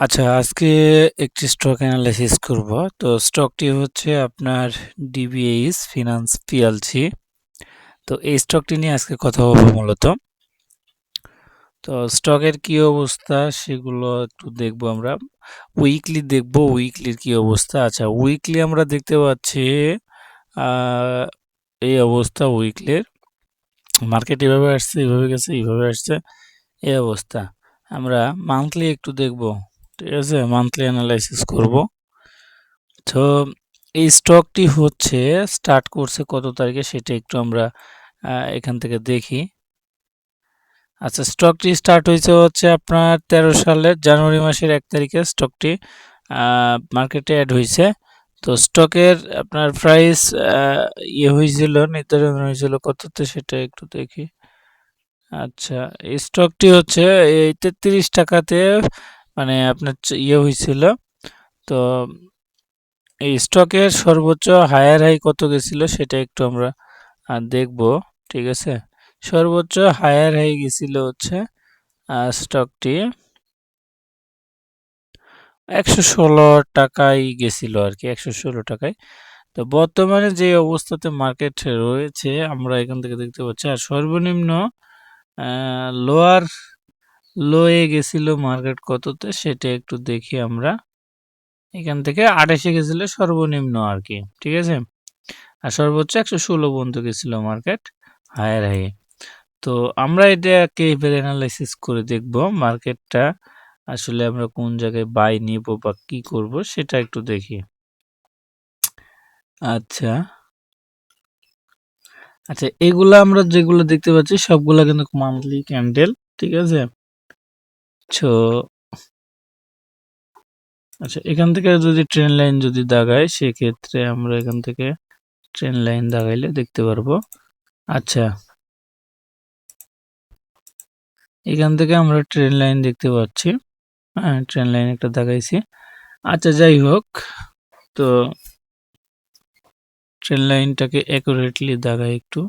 আচ্ছা, আজকে একটি স্টক অ্যানালাইসিস করব। তো স্টকটি হচ্ছে আপনার ডিবিএইচ ফিনান্স পিএলসি। তো এই স্টকটি নিয়ে আজকে কথা বলবো মূলত। তো স্টকের কি অবস্থা সেগুলো একটু দেখবো আমরা। উইকলি দেখবো উইকলির কি অবস্থা। আচ্ছা, উইকলি আমরা দেখতে পাচ্ছি আহ, এই অবস্থা উইকলির। মার্কেট এভাবে আসছে, এইভাবে গেছে, এইভাবে আসছে, এই অবস্থা। আমরা মান্থলি একটু দেখবো, ঠিক আছে? মান্থলি অ্যানালাইসিস করব। তো এই স্টকটি হচ্ছে স্টার্ট করছে কত তারিখে সেটা একটু আমরা এখান থেকে দেখি। আচ্ছা, স্টকটি স্টার্ট হয়েছে হচ্ছে আপনার 13 সালের জানুয়ারি মাসের 1 তারিখে স্টকটি মার্কেটে অ্যাড হয়েছে। তো স্টকের আপনার প্রাইস হয়েছিল, নির্ধারণ হয়েছিল কততে সেটা একটু দেখি। আচ্ছা, এই স্টকটি হচ্ছে এই 33 টাকাতে মানে আপনার হয়েছিল। তো এই স্টকের সর্বোচ্চ হায়ার হাই কত গেছিল সেটা একটু আমরা দেখব, ঠিক আছে? সর্বোচ্চ হায়ার হাই গেছিল হচ্ছে স্টকটি 116 টাকায় গেছিল আর কি, 116 টাকায়। তো বর্তমানে যে অবস্থাতে মার্কেট রয়েছে আমরা এখান থেকে দেখতে পাচ্ছি। আর সর্বনিম্ন লোয়ার লোয়ে গেছিল মার্কেট কততে সেটা একটু দেখি আমরা। এখান থেকে 28 গেছিল সর্বনিম্ন আর কি, ঠিক আছে? আর সর্বোচ্চ 116 পর্যন্ত গেছিল মার্কেট হায়ার হাই। তো আমরা এটাকে এবার অ্যানালাইসিস করে দেখব মার্কেটটা আসলে আমরা কোন জায়গায় বাই নিব বা কি করব সেটা একটু দেখি। আচ্ছা, আচ্ছা, এগুলা আমরা যেগুলো দেখতে পাচ্ছি সবগুলা কিন্তু মান্থলি ক্যান্ডেল, ঠিক আছে? সো আচ্ছা, এখান থেকে যদি ট্রেন লাইন যদি দাগাই সেক্ষেত্রে আমরা এখান থেকে ট্রেন লাইন দাগাইলে দেখতে পারবো। আচ্ছা, এখান থেকে আমরা ট্রেন লাইন দেখতে পাচ্ছি। হ্যাঁ, ট্রেন লাইন একটা দাগাইছি। আচ্ছা, যাই হোক, তো ট্রেন লাইনটাকে অ্যাকুরেটলি দাগাই একটু।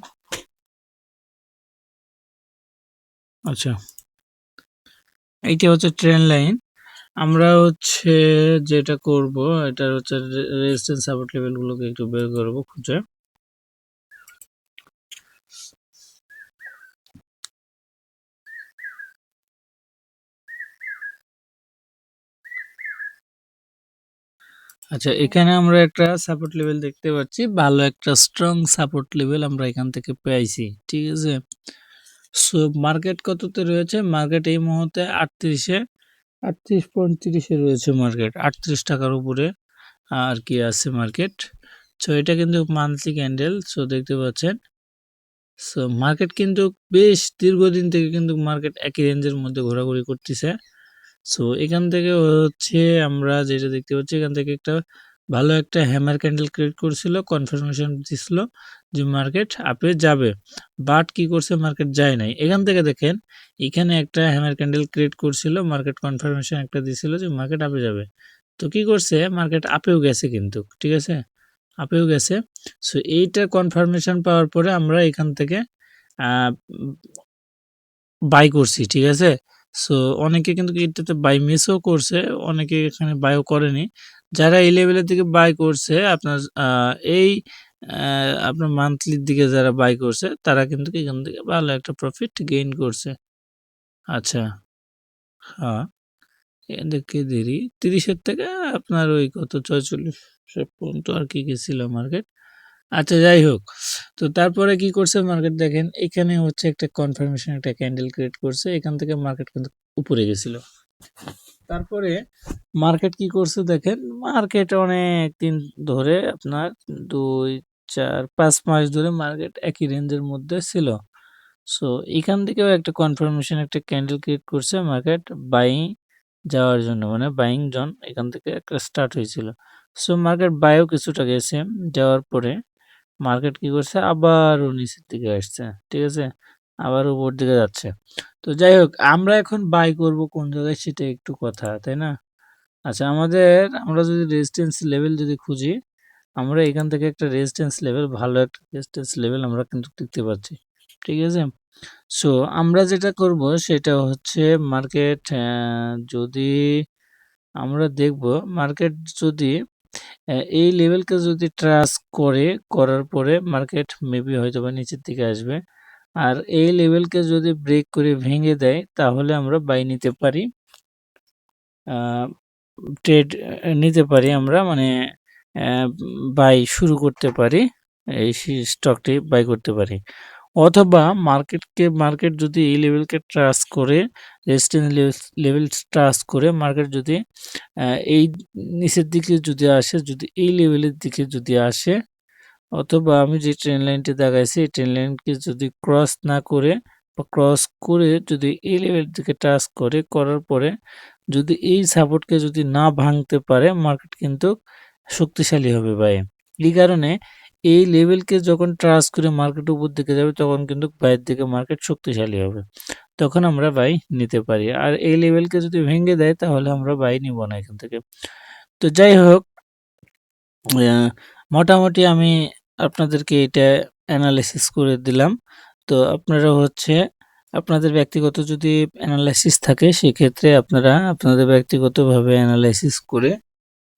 আচ্ছা, এইটা হচ্ছে ট্রেন লাইন। আমরা হচ্ছে যেটা করব এটা হচ্ছে রেজিস্ট্যান্স সাপোর্ট লেভেলগুলোকে একটু বের করব খুঁজে। আচ্ছা, এখানে আমরা একটা সাপোর্ট লেভেল দেখতে পাচ্ছি, ভালো একটা স্ট্রং সাপোর্ট লেভেল আমরা এখান থেকে পেয়েছি, ঠিক আছে? সো মার্কেট কততে রয়েছে? মার্কেট এই মুহূর্তে 38-এ 38.30-এ রয়েছে মার্কেট, 38 টাকার উপরে আর কি আছে মার্কেট। সো এটা কিন্তু মান্থলি ক্যান্ডেল, সো দেখতে পাচ্ছেন। সো মার্কেট কিন্তু বেশ দীর্ঘদিন থেকে কিন্তু মার্কেট একই রেঞ্জের মধ্যে ঘোরাঘুরি করতেছে। সো এখান থেকে হচ্ছে আমরা যেটা দেখতে পাচ্ছি, এখান থেকে একটা ভালো একটা হ্যামার ক্যান্ডেল ক্রিয়েট করছিল, কনফার্মেশন দিছিল যে মার্কেট আপে যাবে, বাট কি করছে মার্কেট যায় নাই। এখান থেকে দেখেন এখানে একটা হ্যামার ক্যান্ডেল ক্রিয়েট করছিল, মার্কেট কনফার্মেশন একটা দিছিল যে মার্কেট আপে যাবে। তো কি করছে মার্কেট আপেও গেছে কিন্তু, ঠিক আছে? আপেও গেছে। সো এইটার কনফার্মেশন পাওয়ার পরে আমরা এখান থেকে বাই করছি, ঠিক আছে? সো অনেকে কিন্তু এটাতে বাই মিসও করছে, অনেকে এখানে বাইও করেনি। যারা এই লেভেলের দিকে বাই করছে আপনার এই আপনার মান্থলির দিকে যারা বাই করছে তারা কিন্তু এখান থেকে ভালো একটা প্রফিট গেইন করছে। আচ্ছা, হ্যাঁ, এদিকে দেরি 30-এর থেকে আপনার ওই কত 46 পর্যন্ত আর কি গেছিল মার্কেট। আচ্ছা, যাই হোক, তো তারপরে কি করছে মার্কেট দেখেন এখানে হচ্ছে একটা কনফার্মেশন একটা ক্যান্ডেল ক্রিয়েট করছে, এখান থেকে মার্কেট কিন্তু উপরে গেছিল। তারপরে মার্কেট কি করছে দেখেন, মার্কেট অনেক দিন ধরে আপনার 2 4 5 মাস ধরে মার্কেট একই রেঞ্জের মধ্যে ছিল। সো এখান থেকেও একটা কনফার্মেশন একটা ক্যান্ডেল ক্রিয়েট করছে মার্কেট বাইং যাওয়ার জন্য, মানে বাইং জন এখান থেকে একটা স্টার্ট হয়েছিল। সো মার্কেট বাইও কিছুটা গেছে, যাওয়ার পরে মার্কেট কি করছে আবারও নিচের দিকে আসছে, ঠিক আছে? আবার উপর দিকে যাচ্ছে। তো যাই হোক, আমরা এখন বাই করব কোন জায়গায় সেটা একটু কথা, তাই না? আচ্ছা, আমরা যদি রেজিস্ট্যান্স লেভেল যদি খুঁজি, আমরা এখান থেকে একটা রেজিস্ট্যান্স লেভেল, ভালো একটা রেজিস্ট্যান্স লেভেল আমরা কিন্তু দেখতে পাচ্ছি, ঠিক আছে? সো আমরা যেটা করব সেটা হচ্ছে মার্কেট যদি আমরা দেখব মার্কেট যদি এই লেভেলকে যদি ট্রাস্ট করার পরে মার্কেট মেবি হয়তোবা নিচের দিকে আসবে। আর এই লেভেলকে যদি ব্রেক করে ভেঙে দেয় তাহলে আমরা বাই নিতে পারি, ট্রেড নিতে পারি আমরা, মানে বাই শুরু করতে পারি, এই স্টকটি বাই করতে পারি। অথবা মার্কেট যদি এই লেভেলকে ট্রাস্ট করে, রেজিস্ট্যান্স লেভেল ট্রাস্ট করে মার্কেট যদি এই নিচের দিকে যদি আসে, যদি এই লেভেলের দিকে যদি আসে, অথবা আমি যে ট্রেন লাইনটি দেখাইছি এই ট্রেন লাইনকে যদি ক্রস না করে বা ক্রস করে যদি এই লেভেল দিকে টাচ করার পরে যদি এই সাপোর্টকে যদি না ভাঙতে পারে মার্কেট কিন্তু শক্তিশালী হবে ভাই। এই কারণে এই লেভেলকে যখন ট্রাস্ট করে মার্কেট উপর দিকে যাবে তখন কিন্তু বাইরের দিকে মার্কেট শক্তিশালী হবে, তখন আমরা বাই নিতে পারি। আর এই লেভেলকে যদি ভেঙে দেয় তাহলে আমরা বাই নিব না এখান থেকে। তো যাই হোক, মোটামুটি আমি আপনাদেরকে এটা অ্যানালাইসিস করে দিলাম। তো আপনারা আপনাদের ব্যক্তিগত যদি অ্যানালাইসিস থাকে সেক্ষেত্রে আপনারা আপনাদের ব্যক্তিগতভাবে অ্যানালাইসিস করে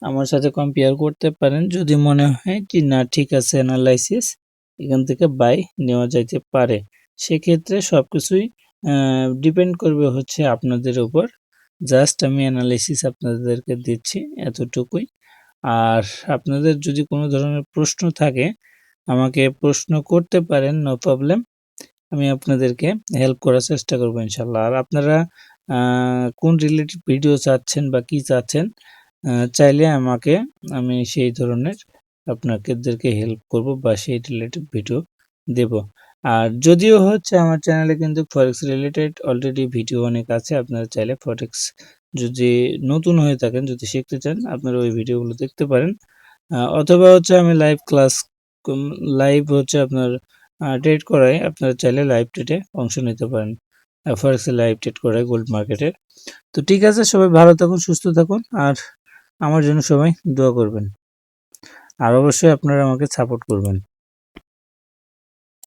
আমার সাথে কম্পেয়ার করতে পারেন। যদি মনে হয় কি না ঠিক আছে অ্যানালাইসিস, এখান থেকে বাই নেওয়া যাইতে পারে, সেক্ষেত্রে সব কিছুই ডিপেন্ড করবে আপনাদের উপর। জাস্ট আমি অ্যানালাইসিস আপনাদেরকে দিচ্ছি এতটুকুই। আর আপনাদের যদি কোনো ধরনের প্রশ্ন থাকে আমাকে প্রশ্ন করতে পারেন, নো প্রবলেম, আমি আপনাদেরকে হেল্প করার চেষ্টা করবো ইনশাল্লাহ। আর আপনারা কোন রিলেটেড ভিডিও চাচ্ছেন বা কি চাচ্ছেন চাইলে আমি সেই ধরনের আপনাদেরকে হেল্প করব বা সেই রিলেটেড ভিডিও দেব। আর যদিও আমার চ্যানেলে কিন্তু ফরেক্স রিলেটেড অলরেডি ভিডিও অনেক আছে, আপনারা চাইলে ফরেক্স যদি নতুন হয়ে থাকেন, যদি শিখতে চান আপনারা ওই ভিডিওগুলো দেখতে পারেন। অথবা আমি লাইভ ক্লাস, লাইভ আপনার ট্রেড করাই, আপনারা চাইলে লাইভ ট্রেডে অংশ নিতে পারেন, ফরেক্সে লাইভ ট্রেড করাই গোল্ড মার্কেটের। তো ঠিক আছে, সবাই ভালো থাকুন, সুস্থ থাকুন, আর আমার জন্য সবাই দোয়া করবেন, আর অবশ্যই আপনারা আমাকে সাপোর্ট করবেন।